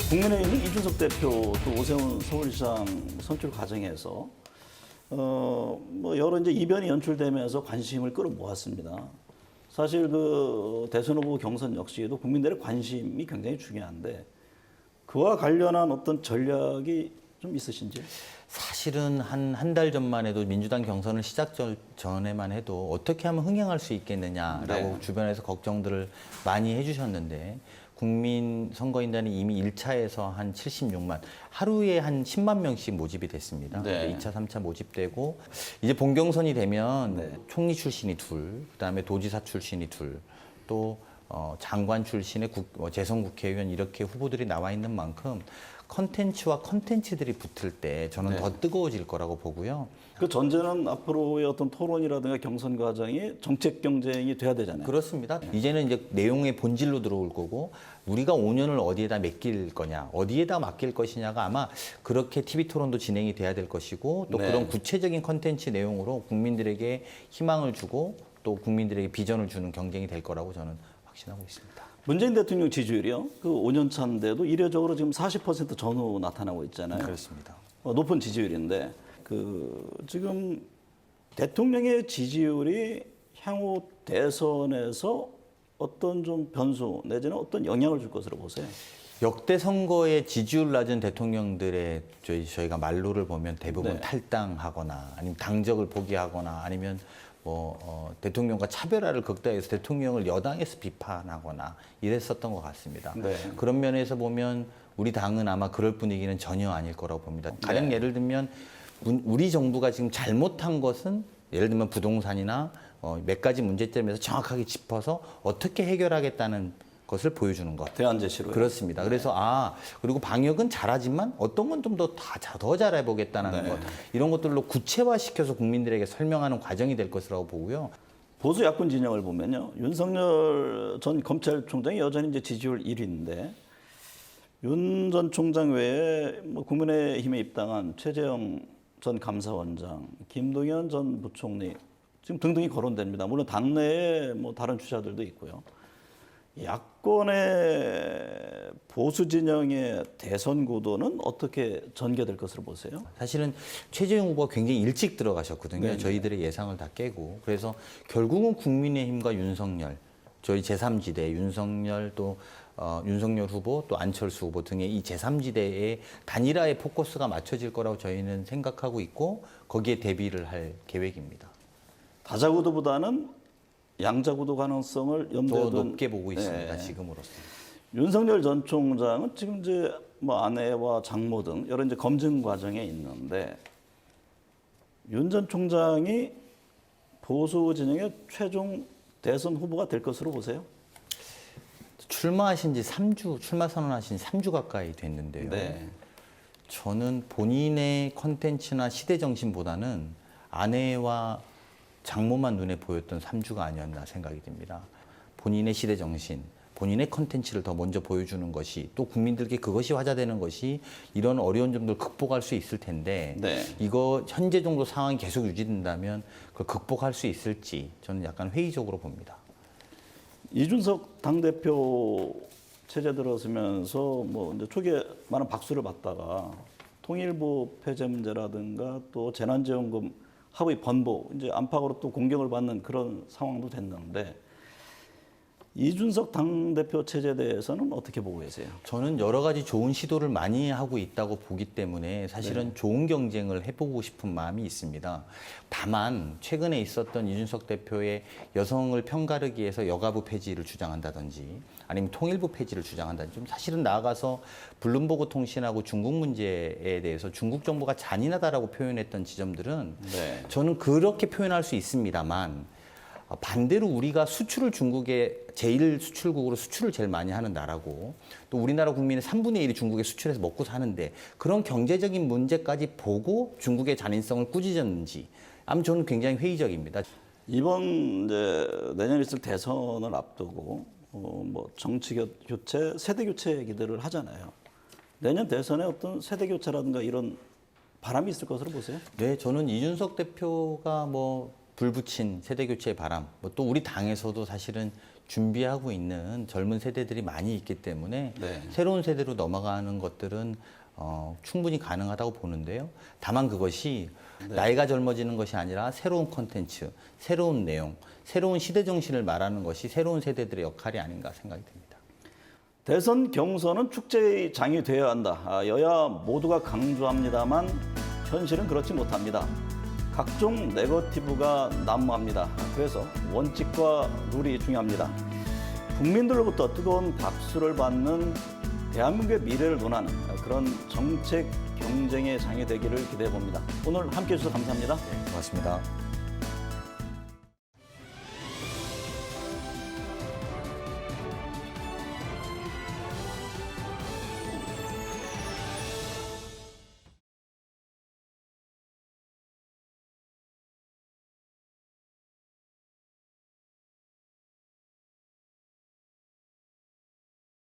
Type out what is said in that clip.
국민의힘이 이준석 대표 또 오세훈 서울시장 선출 과정에서 뭐 여러 이제 이변이 연출되면서 관심을 끌어모았습니다. 사실 그 대선 후보 경선 역시도 국민들의 관심이 굉장히 중요한데 그와 관련한 어떤 전략이 좀 있으신지? 사실은 한 달 전만 해도 민주당 경선을 시작 전에만 해도 어떻게 하면 흥행할 수 있겠느냐라고 네. 주변에서 걱정들을 많이 해주셨는데 국민선거인단이 이미 1차에서 한 76만, 하루에 한 10만 명씩 모집이 됐습니다. 네. 2차, 3차 모집되고 이제 본경선이 되면 네. 총리 출신이 둘, 그다음에 도지사 출신이 둘, 또 장관 출신의 재선 국회의원 이렇게 후보들이 나와 있는 만큼 컨텐츠와 컨텐츠들이 붙을 때 저는 네. 더 뜨거워질 거라고 보고요. 그 전제는 앞으로의 어떤 토론이라든가 경선 과정이 정책 경쟁이 돼야 되잖아요. 그렇습니다. 이제는 이제 내용의 본질로 들어올 거고 우리가 5년을 어디에다 맡길 거냐, 어디에다 맡길 것이냐가 아마 그렇게 TV 토론도 진행이 돼야 될 것이고 또 네. 그런 구체적인 컨텐츠 내용으로 국민들에게 희망을 주고 또 국민들에게 비전을 주는 경쟁이 될 거라고 저는 확신하고 있습니다. 문재인 대통령 지지율이요. 그 5년 차인데도 이례적으로 지금 40% 전후 나타나고 있잖아요. 그렇습니다. 높은 지지율인데 그 지금 대통령의 지지율이 향후 대선에서 어떤 좀 변수 내지는 어떤 영향을 줄 것으로 보세요? 역대 선거에 지지율 낮은 대통령들의 저희가 말로를 보면 대부분 네. 탈당하거나 아니면 당적을 포기하거나 아니면 대통령과 차별화를 극대화해서 대통령을 여당에서 비판하거나 이랬었던 것 같습니다. 네. 그런 면에서 보면 우리 당은 아마 그럴 분위기는 전혀 아닐 거라고 봅니다. 가령 네. 예를 들면 우리 정부가 지금 잘못한 것은 예를 들면 부동산이나 몇 가지 문제점에서 정확하게 짚어서 어떻게 해결하겠다는 것을 보여주는 것. 대안 제시로. 그렇습니다. 그래서 그리고 방역은 잘하지만 어떤 건 좀 더 잘해보겠다는 네. 것 이런 것들로 구체화시켜서 국민들에게 설명하는 과정이 될 것이라고 보고요. 보수 야권 진영을 보면요. 윤석열 전 검찰총장이 여전히 이제 지지율 1위인데 윤 전 총장 외에 뭐 국민의힘에 입당한 최재형 전 감사원장, 김동연 전 부총리 지금 등등이 거론됩니다. 물론 당내에 뭐 다른 주자들도 있고요. 야권의 보수 진영의 대선 구도는 어떻게 전개될 것으로 보세요? 사실은 최재형 후보가 굉장히 일찍 들어가셨거든요. 네네. 저희들의 예상을 다 깨고. 그래서 결국은 국민의힘과 윤석열, 저희 제3지대 윤석열 또 윤석열 후보 또 안철수 후보 등의 이 제3지대의 단일화의 포커스가 맞춰질 거라고 저희는 생각하고 있고 거기에 대비를 할 계획입니다. 다자구도보다는 양자구도 가능성을 염두에 더 둔 높게 보고 있습니다. 네. 지금으로서. 윤석열 전 총장은 지금 이제 뭐 아내와 장모 등 여러 이제 검증 과정에 있는데 윤 전 총장이 보수 진영의 최종 대선 후보가 될 것으로 보세요? 출마하신 지 3주, 출마 선언하신 지 3주 가까이 됐는데요. 네. 저는 본인의 컨텐츠나 시대 정신보다는 아내와 장모만 눈에 보였던 3주가 아니었나 생각이 듭니다. 본인의 시대 정신, 본인의 컨텐츠를 더 먼저 보여주는 것이 또 국민들께 그것이 화제되는 것이 이런 어려운 점들을 극복할 수 있을 텐데 네. 이거 현재 정도 상황이 계속 유지된다면 그걸 극복할 수 있을지 저는 약간 회의적으로 봅니다. 이준석 당대표 체제 들어서면서 뭐 이제 초기에 많은 박수를 받다가 통일부 폐쇄 문제라든가 또 재난지원금 합의 번복 이제 안팎으로 또 공격을 받는 그런 상황도 됐는데 이준석 당대표 체제에 대해서는 어떻게 보고 계세요? 저는 여러 가지 좋은 시도를 많이 하고 있다고 보기 때문에 사실은 좋은 경쟁을 해보고 싶은 마음이 있습니다. 다만 최근에 있었던 이준석 대표의 여성을 편가르기 위해서 여가부 폐지를 주장한다든지 아니면 통일부 폐지를 주장한다든지 좀 사실은 나아가서 블룸버그 통신하고 중국 문제에 대해서 중국 정부가 잔인하다라고 표현했던 지점들은 네. 저는 그렇게 표현할 수 있습니다만 반대로 우리가 수출을 중국에 제일 수출국으로 수출을 제일 많이 하는 나라고 또 우리나라 국민의 3분의 1이 중국에 수출해서 먹고 사는데 그런 경제적인 문제까지 보고 중국의 잔인성을 꾸짖었는지 아무튼 저는 굉장히 회의적입니다. 이번 이제 내년에 있을 대선을 앞두고 뭐 정치 교체, 세대 교체 얘기들을 하잖아요. 내년 대선에 어떤 세대 교체라든가 이런 바람이 있을 것으로 보세요? 네, 저는 이준석 대표가 불붙인 세대 교체의 바람, 또 우리 당에서도 사실은 준비하고 있는 젊은 세대들이 많이 있기 때문에 네. 새로운 세대로 넘어가는 것들은 충분히 가능하다고 보는데요. 다만 그것이 나이가 젊어지는 것이 아니라 새로운 콘텐츠, 새로운 내용, 새로운 시대 정신을 말하는 것이 새로운 세대들의 역할이 아닌가 생각이 듭니다. 대선 경선은 축제의 장이 되어야 한다. 여야 모두가 강조합니다만 현실은 그렇지 못합니다. 각종 네거티브가 난무합니다. 그래서 원칙과 룰이 중요합니다. 국민들로부터 뜨거운 박수를 받는 대한민국의 미래를 논하는 그런 정책 경쟁의 장이 되기를 기대해 봅니다. 오늘 함께해 주셔서 감사합니다. 고맙습니다.